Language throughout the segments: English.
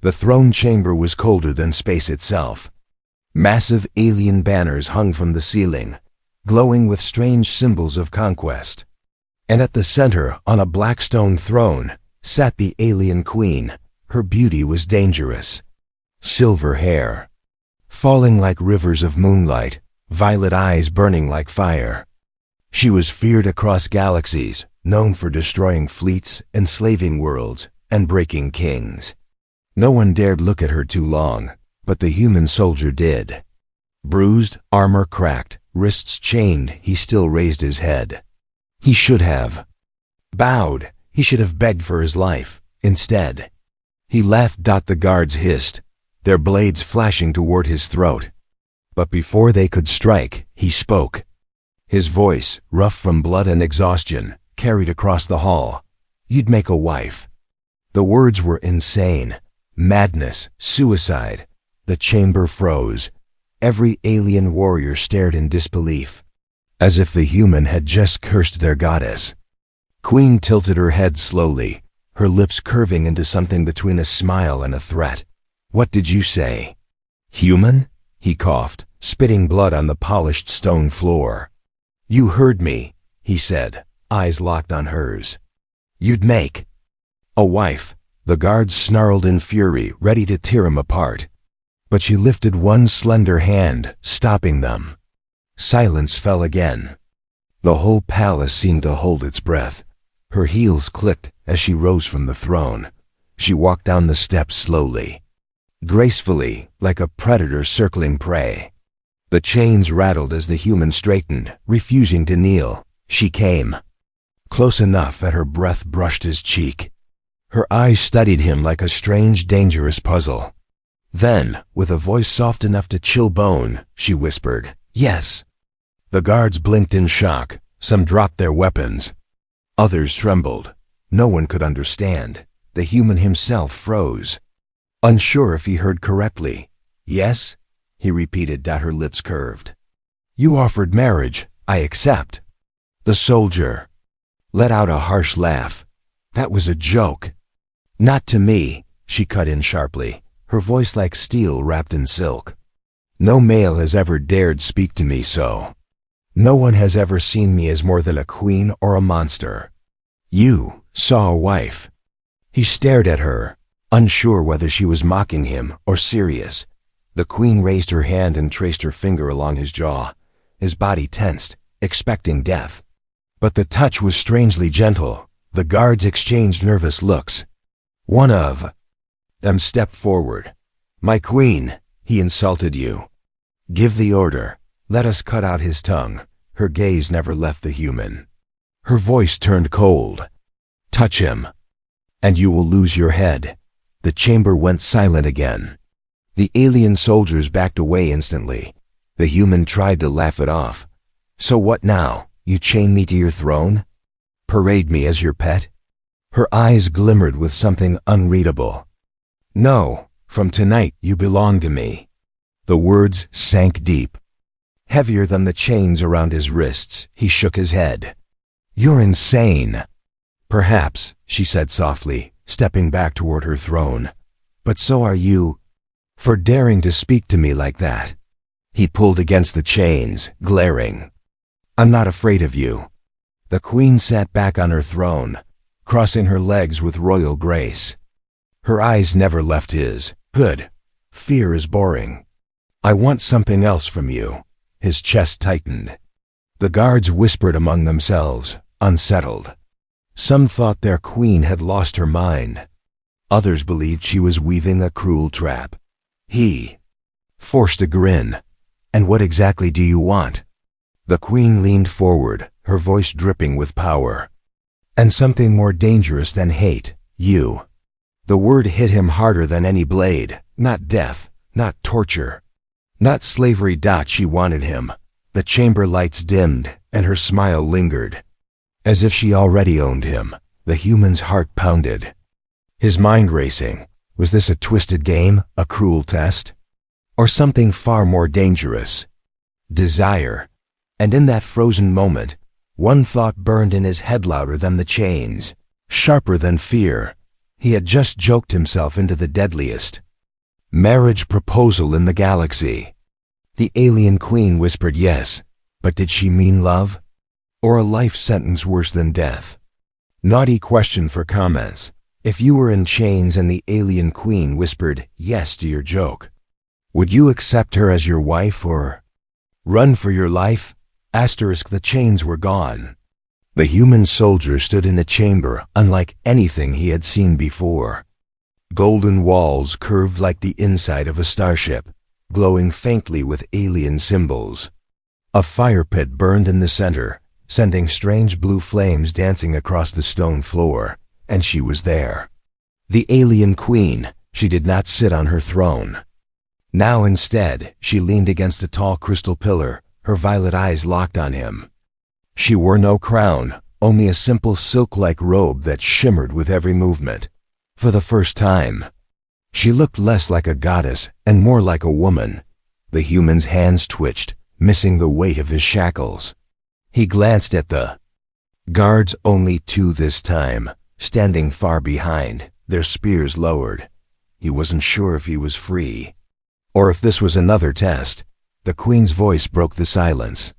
The throne chamber was colder than space itself. Massive alien banners hung from the ceiling, glowing with strange symbols of conquest. And at the center, on a black stone throne, sat the alien queen. Her beauty was dangerous. Silver hair, falling like rivers of moonlight, violet eyes burning like fire. She was feared across galaxies, known for destroying fleets, enslaving worlds, and breaking kings. No one dared look at her too long, but the human soldier did. Bruised, armor cracked, wrists chained, he still raised his head. He should have bowed. He should have begged for his life. Instead, he laughed. The guards hissed, their blades flashing toward his throat. But before they could strike, he spoke. His voice, rough from blood and exhaustion, carried across the hall. "You'd make a wife." The words were insane. Madness, suicide. The chamber froze. Every alien warrior stared in disbelief, as if the human had just cursed their goddess. Queen tilted her head slowly, her lips curving into something between a smile and a threat. "What did you say?" "Human?" he coughed, spitting blood on the polished stone floor. "You heard me," he said, eyes locked on hers. "You'd make a wife." The guards snarled in fury, ready to tear him apart. But she lifted one slender hand, stopping them. Silence fell again. The whole palace seemed to hold its breath. Her heels clicked as she rose from the throne. She walked down the steps slowly, gracefully, like a predator circling prey. The chains rattled as the human straightened, refusing to kneel. She came close enough that her breath brushed his cheek. Her eyes studied him like a strange, dangerous puzzle. Then, with a voice soft enough to chill bone, she whispered, "Yes." The guards blinked in shock. Some dropped their weapons. Others trembled. No one could understand. The human himself froze, unsure if he heard correctly. "Yes?" he repeated. Her lips curved. "You offered marriage. I accept." The soldier let out a harsh laugh. "That was a joke." "Not to me," she cut in sharply, her voice like steel wrapped in silk. "No male has ever dared speak to me so. No one has ever seen me as more than a queen or a monster. You saw a wife." He stared at her, unsure whether she was mocking him or serious. The queen raised her hand and traced her finger along his jaw. His body tensed, expecting death. But the touch was strangely gentle. The guards exchanged nervous looks. One of them stepped forward. "My queen, he insulted you. Give the order. Let us cut out his tongue." Her gaze never left the human. Her voice turned cold. "Touch him, and you will lose your head." The chamber went silent again. The alien soldiers backed away instantly. The human tried to laugh it off. "So what now? You chain me to your throne? Parade me as your pet?" Her eyes glimmered with something unreadable. "No, from tonight you belong to me." The words sank deep. Heavier than the chains around his wrists, he shook his head. "You're insane." "Perhaps," she said softly, stepping back toward her throne. "But so are you, for daring to speak to me like that." He pulled against the chains, glaring. "I'm not afraid of you." The queen sat back on her throne, crossing her legs with royal grace. Her eyes never left his. "Good. Fear is boring. I want something else from you." His chest tightened. The guards whispered among themselves, unsettled. Some thought their queen had lost her mind. Others believed she was weaving a cruel trap. He forced a grin. "And what exactly do you want?" The queen leaned forward, her voice dripping with power. "And something more dangerous than hate. You." The word hit him harder than any blade. Not death, not torture, not slavery. She wanted him. The chamber lights dimmed, and her smile lingered. As if she already owned him. The human's heart pounded. His mind racing. Was this a twisted game, a cruel test? Or something far more dangerous? Desire. And in that frozen moment, one thought burned in his head louder than the chains, sharper than fear. He had just joked himself into the deadliest marriage proposal in the galaxy. The alien queen whispered yes, but did she mean love? Or a life sentence worse than death? Naughty question for comments. If you were in chains and the alien queen whispered yes to your joke, would you accept her as your wife or run for your life? Asterisk, the chains were gone. The human soldier stood in a chamber unlike anything he had seen before. Golden walls curved like the inside of a starship, glowing faintly with alien symbols. A fire pit burned in the center, sending strange blue flames dancing across the stone floor, and she was there. The alien queen. She did not sit on her throne. Now instead, she leaned against a tall crystal pillar, her violet eyes locked on him. She wore no crown, only a simple silk-like robe that shimmered with every movement. For the first time, she looked less like a goddess and more like a woman. The human's hands twitched, missing the weight of his shackles. He glanced at the guards, only two this time, standing far behind, their spears lowered. He wasn't sure if he was free, or if this was another test. The queen's voice broke the silence.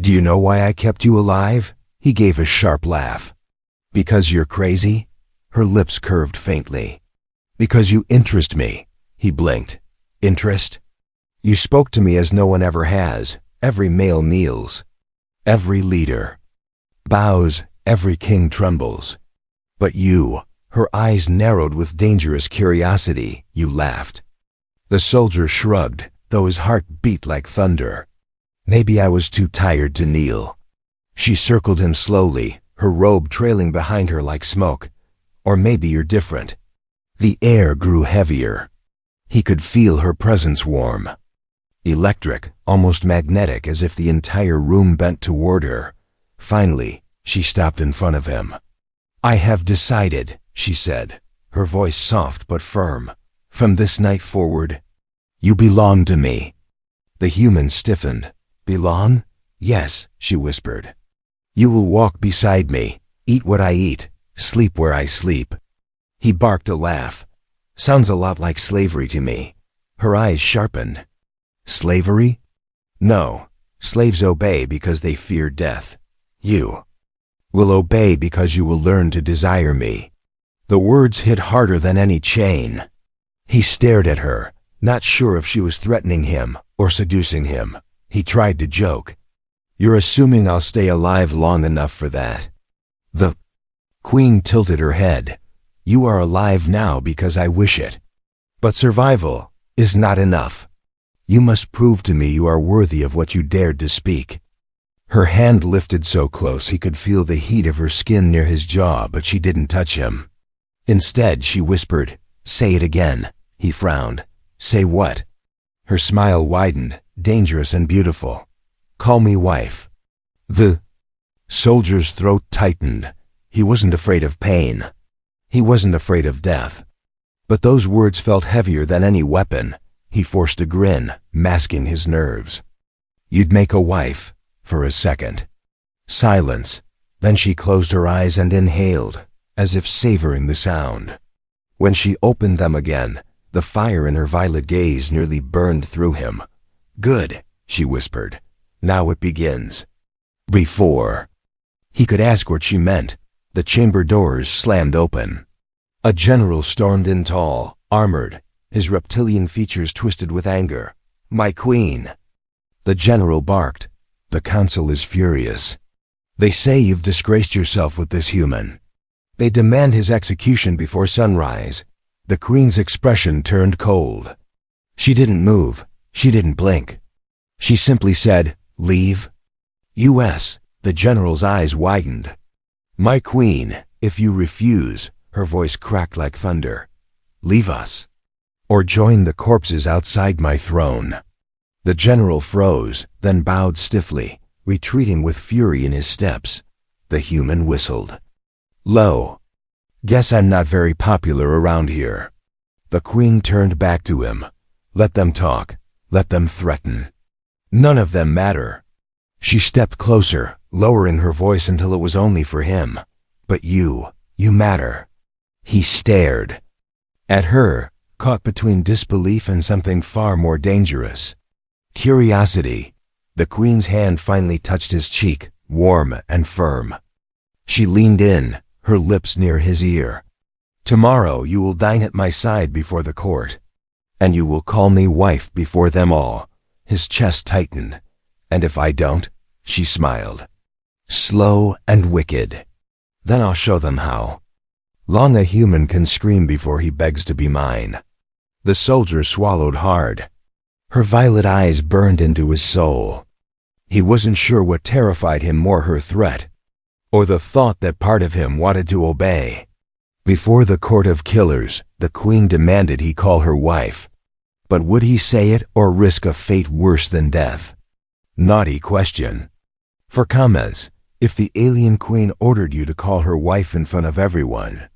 "Do you know why I kept you alive?" He gave a sharp laugh. "Because you're crazy?" Her lips curved faintly. "Because you interest me." He blinked. "Interest? You spoke to me as no one ever has. Every male kneels. Every leader bows. Every king trembles. But you," her eyes narrowed with dangerous curiosity, "you laughed." The soldier shrugged, though his heart beat like thunder. "Maybe I was too tired to kneel." She circled him slowly, her robe trailing behind her like smoke. "Or maybe you're different." The air grew heavier. He could feel her presence warm. Electric, almost magnetic, as if the entire room bent toward her. Finally, she stopped in front of him. "I have decided," she said, her voice soft but firm. "From this night forward, you belong to me." The human stiffened. "Belong?" "Yes," she whispered. "You will walk beside me, eat what I eat, sleep where I sleep." He barked a laugh. "Sounds a lot like slavery to me." Her eyes sharpened. "Slavery? No. Slaves obey because they fear death. You will obey because you will learn to desire me." The words hit harder than any chain. He stared at her, not sure if she was threatening him or seducing him. He tried to joke. "You're assuming I'll stay alive long enough for that." The queen tilted her head. "You are alive now because I wish it. But survival is not enough. You must prove to me you are worthy of what you dared to speak." Her hand lifted so close he could feel the heat of her skin near his jaw, but she didn't touch him. Instead, she whispered, "Say it again." He frowned. "Say what?" Her smile widened, dangerous and beautiful. "Call me wife." The soldier's throat tightened. He wasn't afraid of pain. He wasn't afraid of death. But those words felt heavier than any weapon. He forced a grin, masking his nerves. "You'd make a wife." For a second. Silence. Then she closed her eyes and inhaled, as if savoring the sound. When she opened them again, the fire in her violet gaze nearly burned through him. "Good," she whispered. "Now it begins." Before he could ask what she meant, the chamber doors slammed open. A general stormed in, tall, armored, his reptilian features twisted with anger. "My queen!" The general barked. "The council is furious. They say you've disgraced yourself with this human. They demand his execution before sunrise." The queen's expression turned cold. She didn't move. She didn't blink. She simply said, "Leave." "U.S." The general's eyes widened. "My queen, if you refuse," her voice cracked like thunder, "leave us, or join the corpses outside my throne." The general froze, then bowed stiffly, retreating with fury in his steps. The human whistled. "Low. Guess I'm not very popular around here." The queen turned back to him. "Let them talk. Let them threaten. None of them matter." She stepped closer, lowering her voice until it was only for him. "But you matter." He stared at her, caught between disbelief and something far more dangerous. Curiosity. The queen's hand finally touched his cheek, warm and firm. She leaned in, her lips near his ear. "Tomorrow you will dine at my side before the court, and you will call me wife before them all." His chest tightened. "And if I don't?" She smiled. "Slow and wicked. Then I'll show them how. Long a human can scream before he begs to be mine." The soldier swallowed hard. Her violet eyes burned into his soul. He wasn't sure what terrified him more, her threat, or the thought that part of him wanted to obey. Before the court of killers, the queen demanded he call her wife. But would he say it or risk a fate worse than death? Naughty question. For comments, if the alien queen ordered you to call her wife in front of everyone,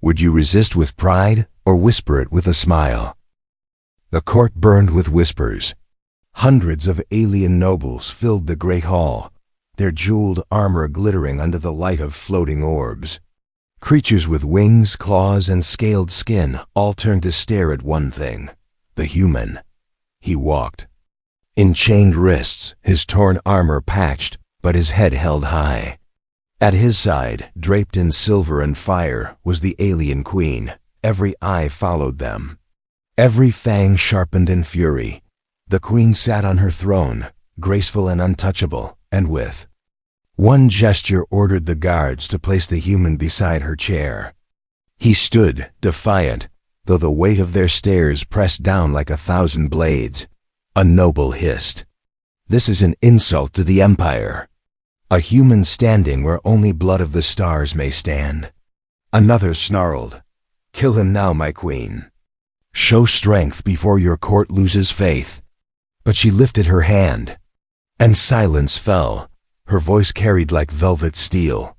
would you resist with pride or whisper it with a smile? The court burned with whispers. Hundreds of alien nobles filled the great hall, their jeweled armor glittering under the light of floating orbs. Creatures with wings, claws, and scaled skin all turned to stare at one thing: the human. He walked. In chained wrists, his torn armor patched, but his head held high. At his side, draped in silver and fire, was the alien queen. Every eye followed them, every fang sharpened in fury. The queen sat on her throne, graceful and untouchable, and with one gesture ordered the guards to place the human beside her chair. He stood, defiant, though the weight of their stares pressed down like 1,000 blades. A noble hissed, "This is an insult to the Empire. A human standing where only blood of the stars may stand." Another snarled, "Kill him now, my queen. Show strength before your court loses faith." But she lifted her hand, and silence fell. Her voice carried like velvet steel.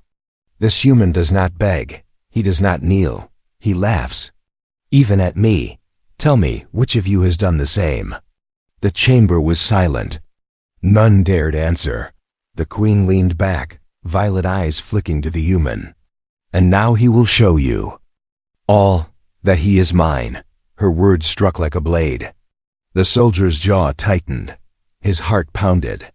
"This human does not beg. He does not kneel. He laughs. Even at me. Tell me, which of you has done the same?" The chamber was silent. None dared answer. The queen leaned back, violet eyes flicking to the human. "And now he will show you all that he is mine." Her words struck like a blade. The soldier's jaw tightened. His heart pounded.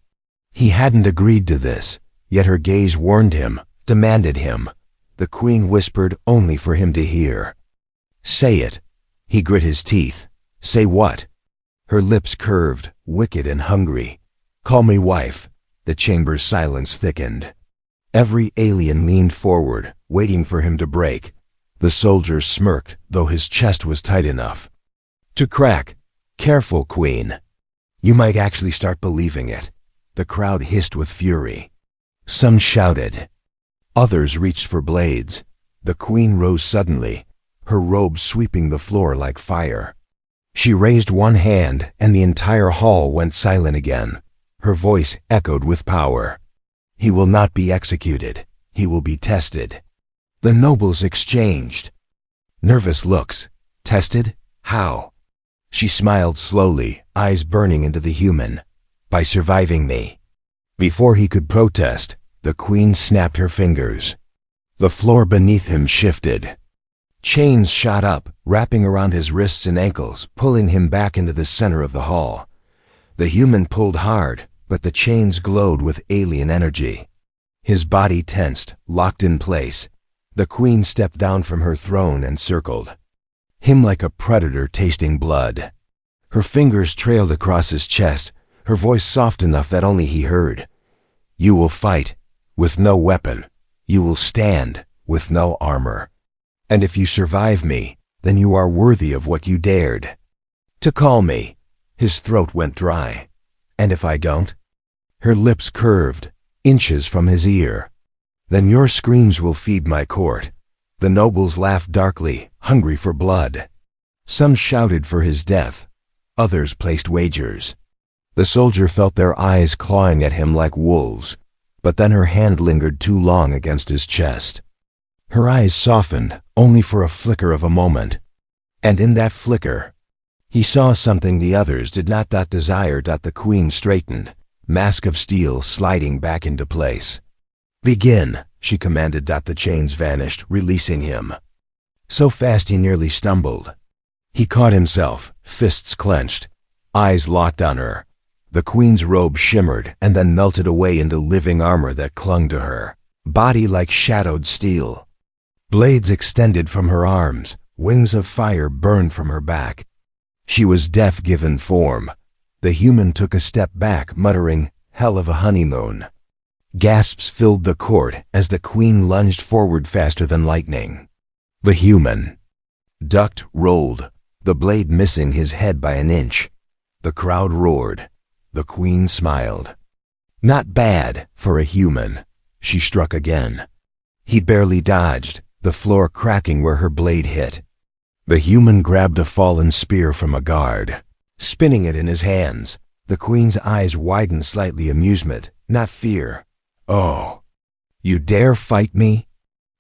He hadn't agreed to this, yet her gaze warned him, demanded him. The queen whispered only for him to hear. "Say it." He grit his teeth. "Say what?" Her lips curved, wicked and hungry. "Call me wife." The chamber's silence thickened. Every alien leaned forward, waiting for him to break. The soldier smirked, though his chest was tight enough to crack. "Careful, queen. You might actually start believing it." The crowd hissed with fury. Some shouted. Others reached for blades. The queen rose suddenly, her robe sweeping the floor like fire. She raised one hand, and the entire hall went silent again. Her voice echoed with power. "He will not be executed. He will be tested." The nobles exchanged nervous looks. "Tested? How?" She smiled slowly, eyes burning into the human. "By surviving me." Before he could protest, the queen snapped her fingers. The floor beneath him shifted. Chains shot up, wrapping around his wrists and ankles, pulling him back into the center of the hall. The human pulled hard, but the chains glowed with alien energy. His body tensed, locked in place. The queen stepped down from her throne and circled him like a predator tasting blood. Her fingers trailed across his chest, her voice soft enough that only he heard. "You will fight, with no weapon. You will stand, with no armor. And if you survive me, then you are worthy of what you dared to call me." His throat went dry. "And if I don't?" Her lips curved, inches from his ear. "Then your screams will feed my court." The nobles laughed darkly, hungry for blood. Some shouted for his death. Others placed wagers. The soldier felt their eyes clawing at him like wolves, but then her hand lingered too long against his chest. Her eyes softened, only for a flicker of a moment. And in that flicker, he saw something the others did not desire. The queen straightened, mask of steel sliding back into place. "Begin," she commanded. The chains vanished, releasing him. so fast he nearly stumbled. He caught himself, fists clenched, eyes locked on her. The queen's robe shimmered and then melted away into living armor that clung to her, body like shadowed steel. Blades extended from her arms, wings of fire burned from her back. She was death given form. The human took a step back, muttering, "Hell of a honeymoon." Gasps filled the court as the queen lunged forward faster than lightning. The human ducked, rolled, the blade missing his head by an inch. The crowd roared. The queen smiled. Not bad for a human. She struck again. He barely dodged, the floor cracking where her blade hit. The human grabbed a fallen spear from a guard, spinning it in his hands. The queen's eyes widened slightly, amusement, not fear. "Oh, you dare fight me?"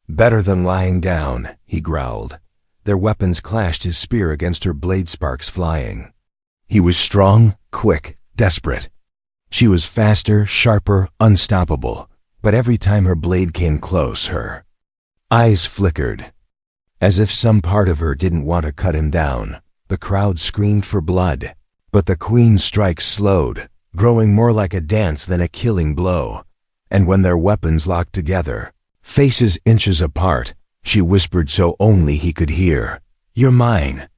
"Better than lying down," he growled. Their weapons clashed, his spear against her, blade sparks flying. He was strong, quick, desperate. She was faster, sharper, unstoppable, but every time her blade came close, her eyes flickered, as if some part of her didn't want to cut him down. The crowd screamed for blood, but the queen's strikes slowed, growing more like a dance than a killing blow. And when their weapons locked together, faces inches apart, she whispered so only he could hear, "You're mine,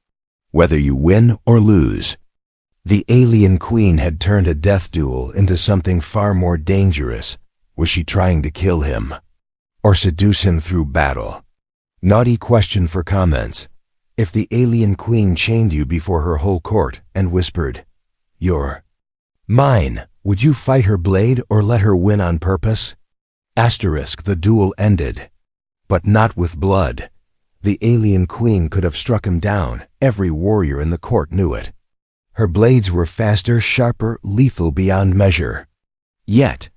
whether you win or lose." The alien queen had turned a death duel into something far more dangerous. Was she trying to kill him? Or seduce him through battle? Naughty question for comments. If the alien queen chained you before her whole court and whispered, "You're mine," would you fight her blade or let her win on purpose? Asterisk, the duel ended. But not with blood. The alien queen could have struck him down. Every warrior in the court knew it. Her blades were faster, sharper, lethal beyond measure. Yet,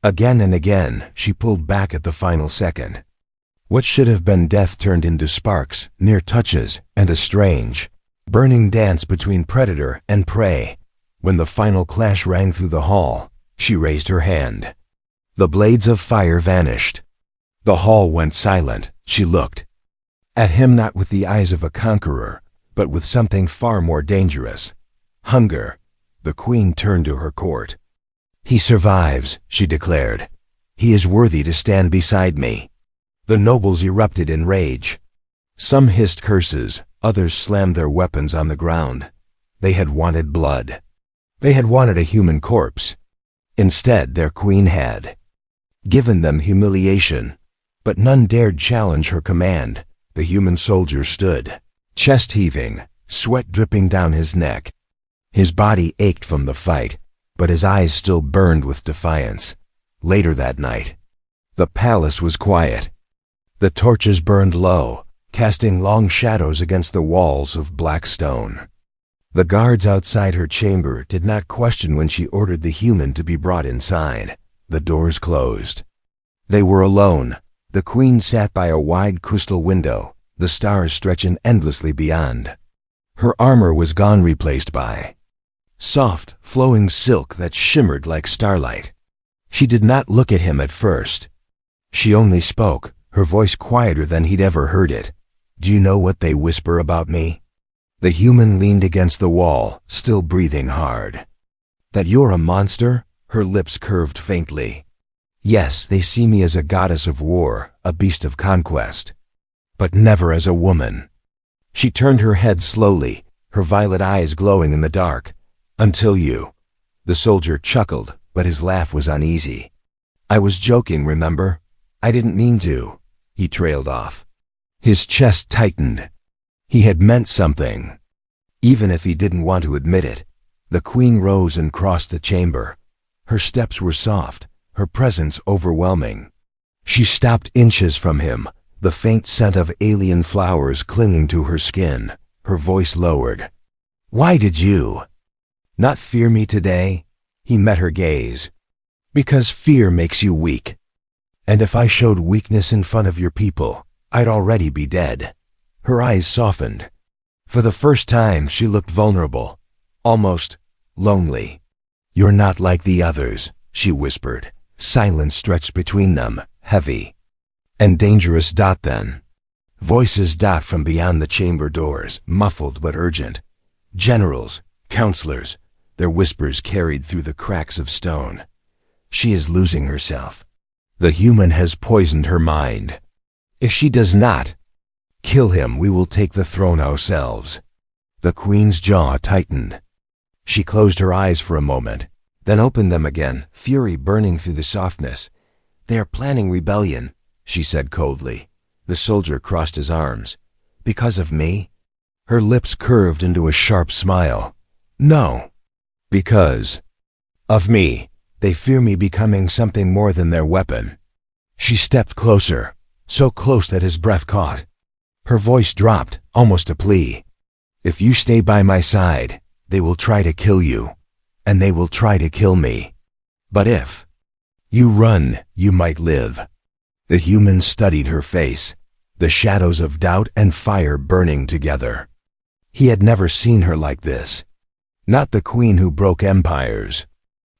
again and again, she pulled back at the final second. What should have been death turned into sparks, near touches, and a strange, burning dance between predator and prey. When the final clash rang through the hall, she raised her hand. The blades of fire vanished. The hall went silent. She looked at him, not with the eyes of a conqueror, but with something far more dangerous. Hunger. The queen turned to her court. "He survives," she declared. "He is worthy to stand beside me." The nobles erupted in rage. Some hissed curses, others slammed their weapons on the ground. They had wanted blood. They had wanted a human corpse. Instead, their queen had given them humiliation. But none dared challenge her command. The human soldier stood, chest heaving, sweat dripping down his neck. His body ached from the fight, but his eyes still burned with defiance. Later that night, the palace was quiet. The torches burned low, casting long shadows against the walls of black stone. The guards outside her chamber did not question when she ordered the human to be brought inside. The doors closed. They were alone. The queen sat by a wide crystal window, the stars stretching endlessly beyond. Her armor was gone, replaced by soft, flowing silk that shimmered like starlight. She did not look at him at first. She only spoke, her voice quieter than he'd ever heard it. "Do you know what they whisper about me?" The human leaned against the wall, still breathing hard. "That you're a monster?" Her lips curved faintly. "Yes, they see me as a goddess of war, a beast of conquest. But never as a woman." She turned her head slowly, her violet eyes glowing in the dark. "Until you." The soldier chuckled, but his laugh was uneasy. "I was joking, remember? I didn't mean to." He trailed off. His chest tightened. He had meant something, even if he didn't want to admit it. The queen rose and crossed the chamber. Her steps were soft, her presence overwhelming. She stopped inches from him, the faint scent of alien flowers clinging to her skin. Her voice lowered. "Why did you not fear me today?" He met her gaze. "Because fear makes you weak. And if I showed weakness in front of your people, I'd already be dead." Her eyes softened. For the first time, she looked vulnerable, almost lonely. "You're not like the others," she whispered. Silence stretched between them, heavy and dangerous. Then Voices dot from beyond the chamber doors, muffled but urgent. Generals, counselors, their whispers carried through the cracks of stone. She is losing herself. The human has poisoned her mind. If she does not kill him, we will take the throne ourselves. The queen's jaw tightened. She closed her eyes for a moment, then opened them again, fury burning through the softness. They are planning rebellion, she said coldly. The soldier crossed his arms. Because of me? Her lips curved into a sharp smile. No. Because of me. They fear me becoming something more than their weapon. She stepped closer, so close that his breath caught. Her voice dropped, almost a plea. If you stay by my side, they will try to kill you, and they will try to kill me. But if you run, you might live. The human studied her face, the shadows of doubt and fire burning together. He had never seen her like this. Not the queen who broke empires,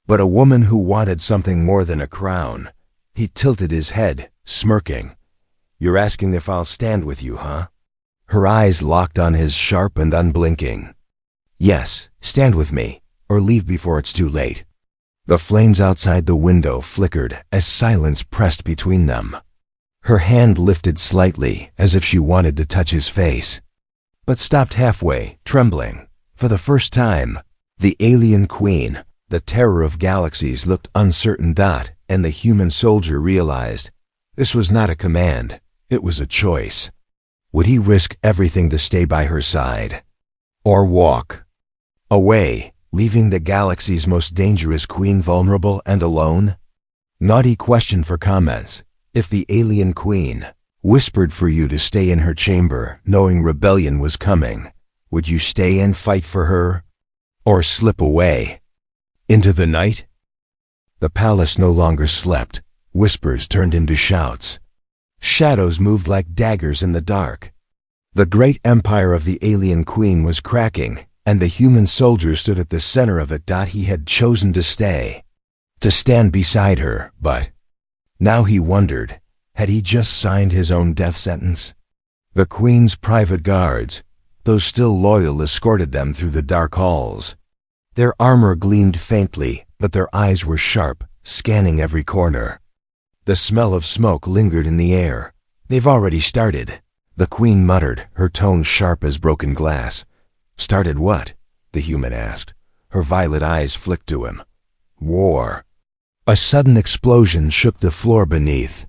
but a woman who wanted something more than a crown. He tilted his head, smirking. You're asking if I'll stand with you, huh? Her eyes locked on his, sharp and unblinking. Yes, stand with me, or leave before it's too late. The flames outside the window flickered as silence pressed between them. Her hand lifted slightly, as if she wanted to touch his face, but stopped halfway, trembling. For the first time, the alien queen, the terror of galaxies, looked uncertain. And the human soldier realized this was not a command, it was a choice. Would he risk everything to stay by her side? Or walk away, leaving the galaxy's most dangerous queen vulnerable and alone? Naughty question for comments. If the alien queen whispered for you to stay in her chamber, knowing rebellion was coming, would you stay and fight for her? Or slip away into the night? The palace no longer slept. Whispers turned into shouts. Shadows moved like daggers in the dark. The great empire of the alien queen was cracking, and the human soldier stood at the center of it. He had chosen to stay, to stand beside her, but now he wondered, had he just signed his own death sentence? The queen's private guards, those still loyal, escorted them through the dark halls. Their armor gleamed faintly, but their eyes were sharp, scanning every corner. The smell of smoke lingered in the air. They've already started, the queen muttered, her tone sharp as broken glass. Started what? The human asked. Her violet eyes flicked to him. War. A sudden explosion shook the floor beneath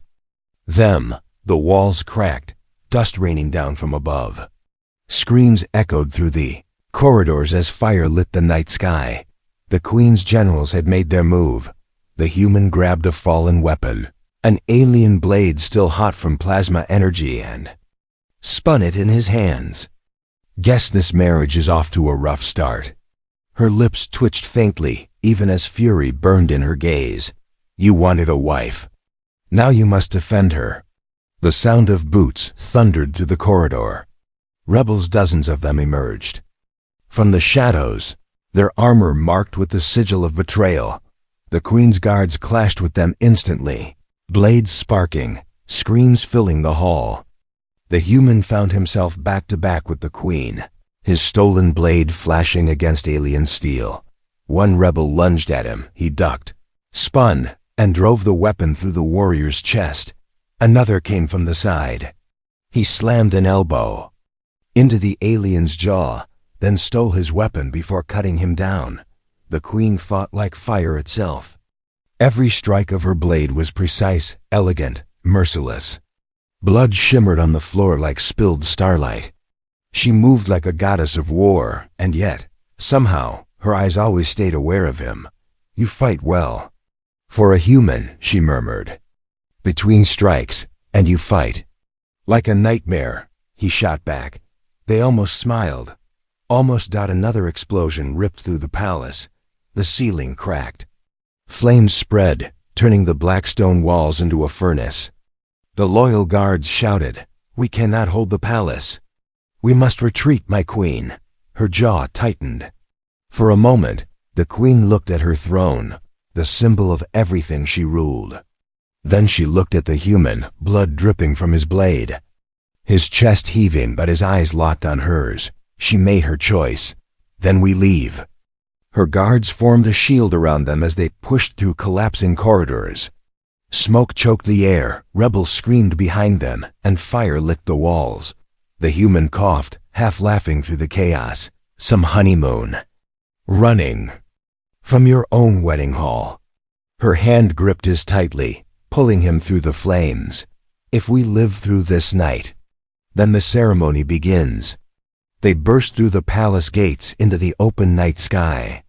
them. The walls cracked, dust raining down from above. Screams echoed through the corridors as fire lit the night sky. The queen's generals had made their move. The human grabbed a fallen weapon, an alien blade still hot from plasma energy, and spun it in his hands. Guess this marriage is off to a rough start. Her lips twitched faintly, even as fury burned in her gaze. You wanted a wife. Now you must defend her. The sound of boots thundered through the corridor. Rebels, dozens of them, emerged from the shadows, their armor marked with the sigil of betrayal. The queen's guards clashed with them instantly, blades sparking, screams filling the hall. The human found himself back to back with the queen, his stolen blade flashing against alien steel. One rebel lunged at him. He ducked, spun, and drove the weapon through the warrior's chest. Another came from the side. He slammed an elbow into the alien's jaw, then stole his weapon before cutting him down. The queen fought like fire itself. Every strike of her blade was precise, elegant, merciless. Blood shimmered on the floor like spilled starlight. She moved like a goddess of war, and yet, somehow, her eyes always stayed aware of him. You fight well. For a human, she murmured. Between strikes, and you fight. Like a nightmare, he shot back. They almost smiled. Almost. Another explosion ripped through the palace. The ceiling cracked. Flames spread, turning the black stone walls into a furnace. The loyal guards shouted, "We cannot hold the palace. We must retreat, my queen." Her jaw tightened. For a moment, the queen looked at her throne, the symbol of everything she ruled. Then she looked at the human, blood dripping from his blade. His chest heaving but his eyes locked on hers. She made her choice. Then we leave. Her guards formed a shield around them as they pushed through collapsing corridors. Smoke choked the air, rebels screamed behind them, and fire licked the walls. The human coughed, half laughing through the chaos. Some honeymoon. Running. From your own wedding hall. Her hand gripped his tightly, pulling him through the flames. If we live through this night, then the ceremony begins. They burst through the palace gates into the open night sky.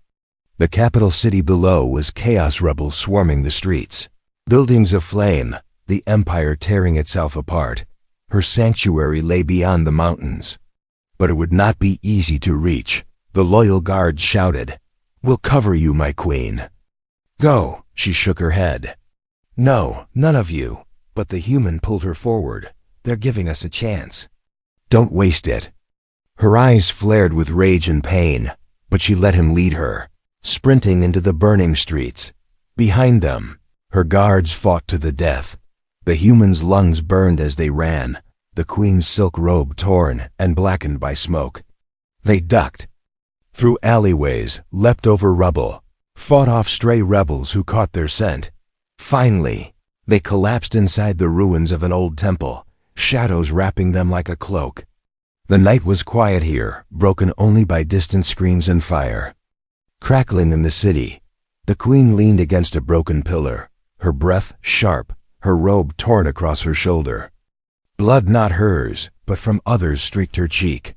The capital city below was chaos, rebels swarming the streets. Buildings aflame, the empire tearing itself apart. Her sanctuary lay beyond the mountains. But it would not be easy to reach. The loyal guards shouted, "We'll cover you, my queen." "Go," she shook her head. "No, none of you." But the human pulled her forward. "They're giving us a chance. Don't waste it." Her eyes flared with rage and pain, but she let him lead her, sprinting into the burning streets. Behind them, her guards fought to the death. The human's lungs burned as they ran, the queen's silk robe torn and blackened by smoke. They ducked. Through alleyways, leapt over rubble, fought off stray rebels who caught their scent. Finally, they collapsed inside the ruins of an old temple, shadows wrapping them like a cloak. The night was quiet here, broken only by distant screams and fire. Crackling in the city, the queen leaned against a broken pillar, her breath sharp, her robe torn across her shoulder. Blood not hers, but from others streaked her cheek.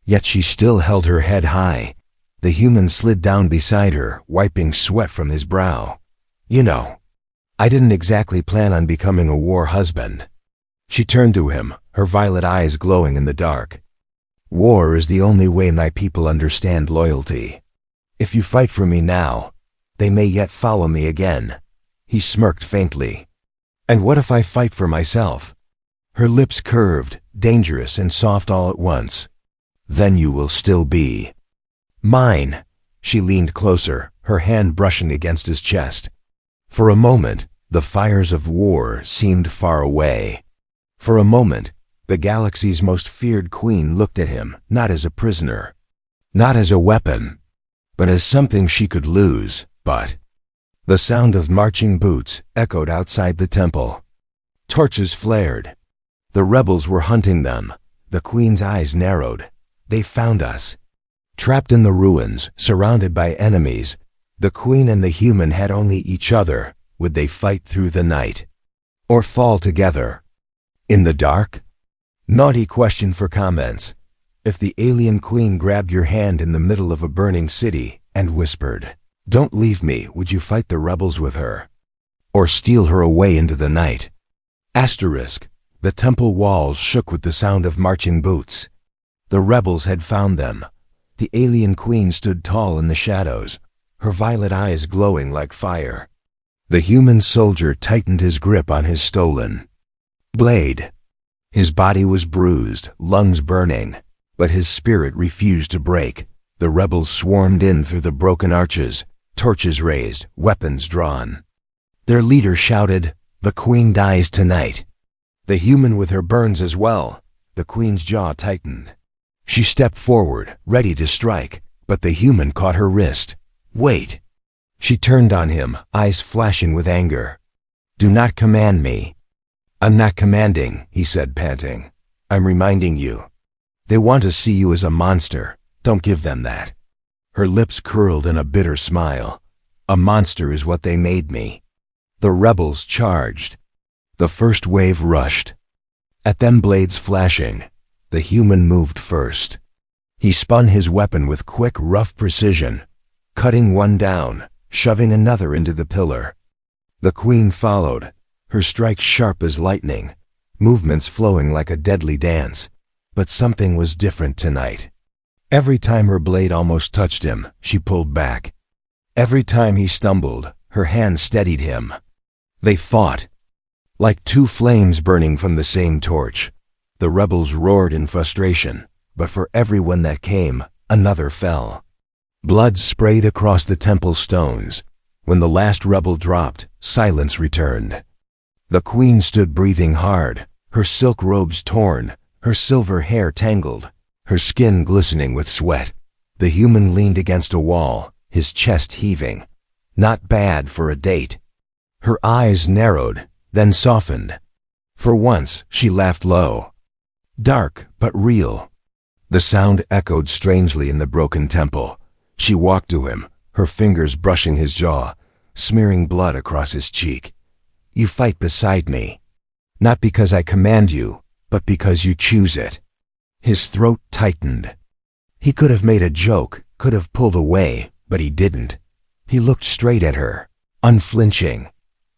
Yet she still held her head high. The human slid down beside her, wiping sweat from his brow. "You know, I didn't exactly plan on becoming a war husband." She turned to him, her violet eyes glowing in the dark. "War is the only way my people understand loyalty. If you fight for me now, they may yet follow me again." He smirked faintly. "And what if I fight for myself?" Her lips curved, dangerous and soft all at once. "Then you will still be mine." She leaned closer, her hand brushing against his chest. For a moment, the fires of war seemed far away. For a moment, the galaxy's most feared queen looked at him, not as a prisoner, not as a weapon, but as something she could lose. But the sound of marching boots echoed outside the temple. Torches flared. The rebels were hunting them. The queen's eyes narrowed. "They found us." Trapped in the ruins, surrounded by enemies, the queen and the human had only each other. Would they fight through the night? Or fall together? In the dark? Naughty question for comments. If the alien queen grabbed your hand in the middle of a burning city and whispered, "Don't leave me," would you fight the rebels with her? Or steal her away into the night? Asterisk. The temple walls shook with the sound of marching boots. The rebels had found them. The alien queen stood tall in the shadows, her violet eyes glowing like fire. The human soldier tightened his grip on his stolen blade. His body was bruised, lungs burning, but his spirit refused to break. The rebels swarmed in through the broken arches, torches raised, weapons drawn. Their leader shouted, "The queen dies tonight." The human with her burns as well. The queen's jaw tightened. She stepped forward, ready to strike, but the human caught her wrist. "Wait." She turned on him, eyes flashing with anger. "Do not command me." "I'm not commanding," he said, panting. "I'm reminding you. They want to see you as a monster. Don't give them that." Her lips curled in a bitter smile. "A monster is what they made me." The rebels charged. The first wave rushed. At them, blades flashing. The human moved first. He spun his weapon with quick, rough precision, cutting one down, shoving another into the pillar. The queen followed, her strikes sharp as lightning, movements flowing like a deadly dance. But something was different tonight. Every time her blade almost touched him, she pulled back. Every time he stumbled, her hand steadied him. They fought, like two flames burning from the same torch. The rebels roared in frustration, but for every one that came, another fell. Blood sprayed across the temple stones. When the last rebel dropped, silence returned. The queen stood breathing hard, her silk robes torn, her silver hair tangled, her skin glistening with sweat. The human leaned against a wall, his chest heaving. Not bad for a date. Her eyes narrowed, then softened. For once, she laughed low. Dark, but real. The sound echoed strangely in the broken temple. She walked to him, her fingers brushing his jaw, smearing blood across his cheek. You fight beside me. Not because I command you, but because you choose it. His throat tightened. He could have made a joke, could have pulled away, but he didn't. He looked straight at her, unflinching.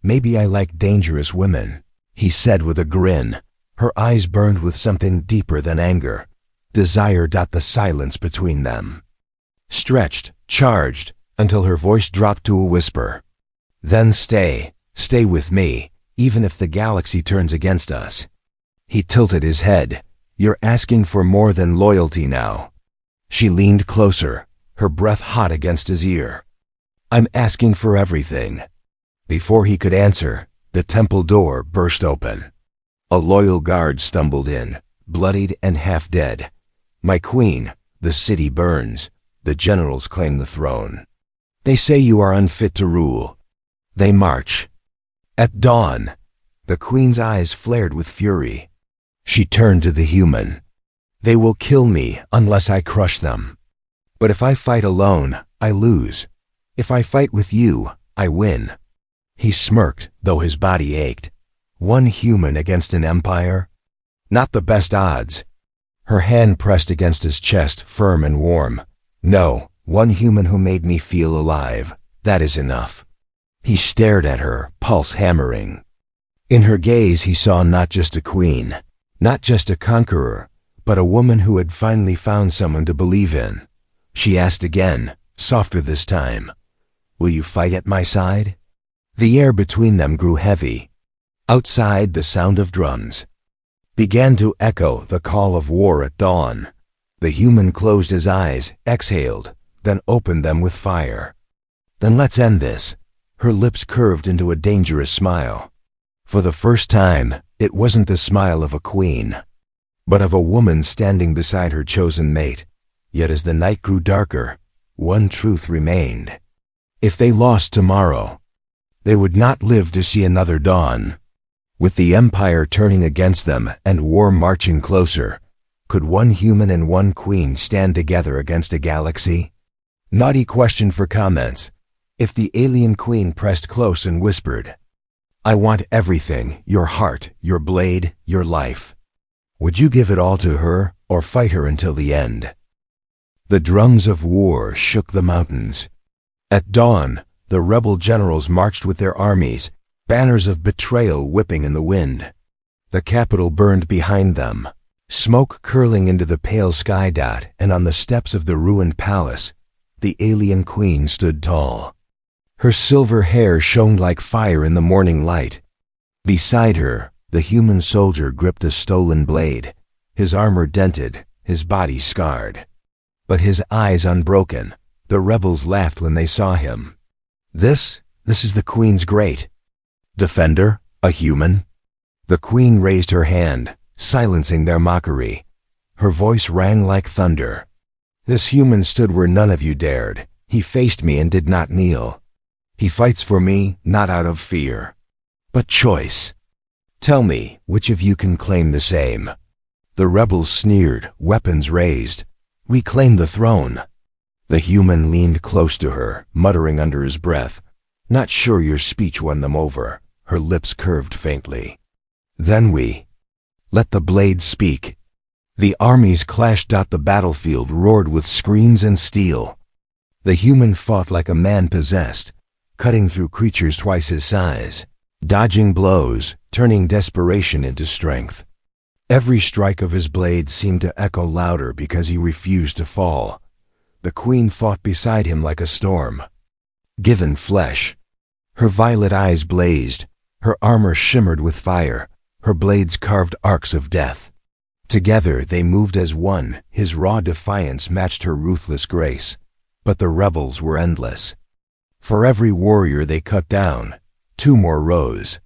Maybe I like dangerous women, he said with a grin. Her eyes burned with something deeper than anger. Desire dot the silence between them. Stretched, charged, until her voice dropped to a whisper. Then stay with me, even if the galaxy turns against us. He tilted his head. You're asking for more than loyalty now. She leaned closer, her breath hot against his ear. I'm asking for everything. Before he could answer, the temple door burst open. A loyal guard stumbled in, bloodied and half dead. My queen, the city burns. The generals claim the throne. They say you are unfit to rule. They march. At dawn, the queen's eyes flared with fury. She turned to the human. They will kill me unless I crush them. But if I fight alone, I lose. If I fight with you, I win. He smirked, though his body ached. One human against an empire? Not the best odds. Her hand pressed against his chest, firm and warm. No, one human who made me feel alive. That is enough. He stared at her, pulse hammering. In her gaze he saw not just a queen, not just a conqueror, but a woman who had finally found someone to believe in. She asked again, softer this time. Will you fight at my side? The air between them grew heavy. Outside, the sound of drums began to echo, the call of war at dawn. The human closed his eyes, exhaled, then opened them with fire. Then let's end this. Her lips curved into a dangerous smile. For the first time, it wasn't the smile of a queen, but of a woman standing beside her chosen mate. Yet as the night grew darker, one truth remained. If they lost tomorrow, they would not live to see another dawn. With the empire turning against them and war marching closer, could one human and one queen stand together against a galaxy? Naughty question for comments. If the alien queen pressed close and whispered, I want everything, your heart, your blade, your life. Would you give it all to her or fight her until the end? The drums of war shook the mountains. At dawn, the rebel generals marched with their armies, banners of betrayal whipping in the wind. The capital burned behind them, smoke curling into the pale sky dot, and on the steps of the ruined palace, the alien queen stood tall. Her silver hair shone like fire in the morning light. Beside her, the human soldier gripped a stolen blade, his armor dented, his body scarred. But his eyes unbroken. The rebels laughed when they saw him. This is the queen's great defender, a human? The queen raised her hand, silencing their mockery. Her voice rang like thunder. This human stood where none of you dared. He faced me and did not kneel. He fights for me, not out of fear, but choice. Tell me, which of you can claim the same? The rebels sneered, weapons raised. We claim the throne. The human leaned close to her, muttering under his breath. Not sure your speech won them over. Her lips curved faintly. Then let the blade speak. The armies clashed. The battlefield roared with screams and steel. The human fought like a man possessed, cutting through creatures twice his size, dodging blows, turning desperation into strength. Every strike of his blade seemed to echo louder because he refused to fall. The queen fought beside him like a storm, given flesh. Her violet eyes blazed, her armor shimmered with fire, her blades carved arcs of death. Together they moved as one. His raw defiance matched her ruthless grace. But the rebels were endless. For every warrior they cut down, two more rose.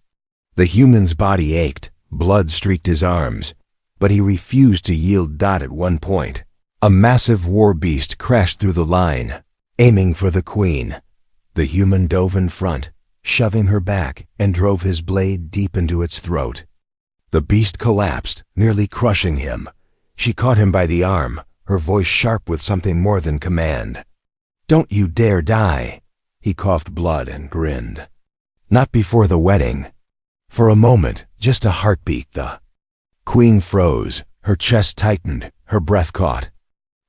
The human's body ached, blood streaked his arms, but he refused to yield. At one point, a massive war beast crashed through the line, aiming for the queen. The human dove in front, shoving her back, and drove his blade deep into its throat. The beast collapsed, nearly crushing him. She caught him by the arm, her voice sharp with something more than command. "Don't you dare die!" He coughed blood and grinned. "Not before the wedding." For a moment, just a heartbeat. The queen froze, her chest tightened, her breath caught.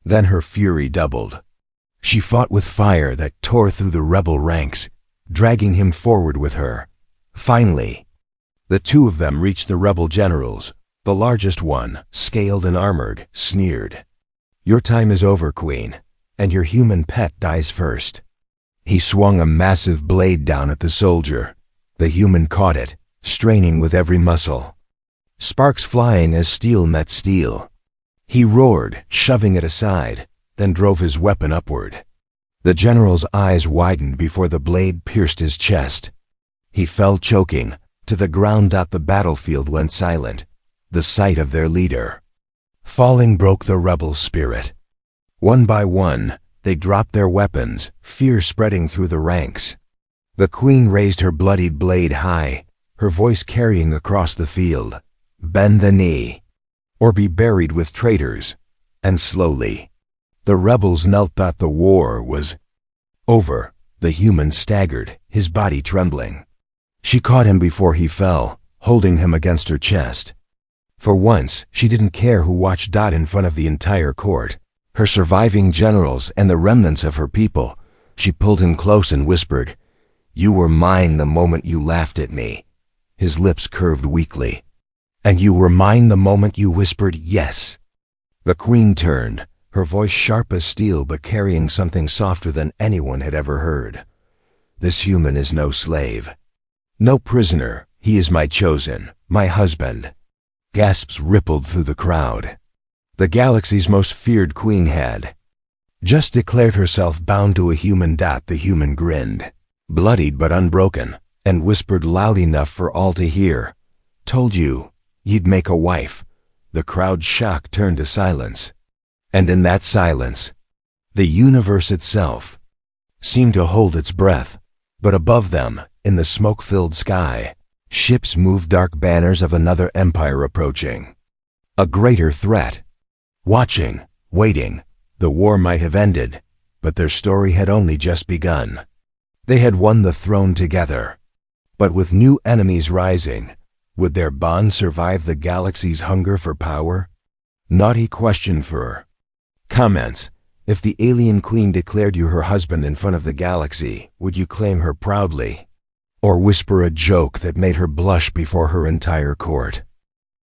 Then her fury doubled. She fought with fire that tore through the rebel ranks, dragging him forward with her. Finally, the two of them reached the rebel generals. The largest one, scaled and armored, sneered. "Your time is over, queen, and your human pet dies first." He swung a massive blade down at the soldier. The human caught it, straining with every muscle. Sparks flying as steel met steel. He roared, shoving it aside, then drove his weapon upward. The general's eyes widened before the blade pierced his chest. He fell choking to the ground. The battlefield went silent. The sight of their leader falling broke the rebel spirit. One by one, they dropped their weapons, fear spreading through the ranks. The queen raised her bloodied blade high, her voice carrying across the field. "Bend the knee, or be buried with traitors." And slowly, the rebels knelt. The war was over. The human staggered, his body trembling. She caught him before he fell, holding him against her chest. For once, she didn't care who watched. In front of the entire court, her surviving generals and the remnants of her people, she pulled him close and whispered, "You were mine the moment you laughed at me." His lips curved weakly. "And you were mine the moment you whispered yes." The queen turned, her voice sharp as steel but carrying something softer than anyone had ever heard. "This human is no slave. No prisoner. He is my chosen, my husband." Gasps rippled through the crowd. The galaxy's most feared queen had just declared herself bound to a human. The human grinned, bloodied but unbroken, and whispered loud enough for all to hear, "Told you, you'd make a wife." The crowd's shock turned to silence. And in that silence, the universe itself seemed to hold its breath. But above them, in the smoke-filled sky, ships moved, dark banners of another empire approaching. A greater threat. Watching, waiting, the war might have ended, but their story had only just begun. They had won the throne together. But with new enemies rising, would their bond survive the galaxy's hunger for power? Naughty question for comments. If the alien queen declared you her husband in front of the galaxy, would you claim her proudly? Or whisper a joke that made her blush before her entire court?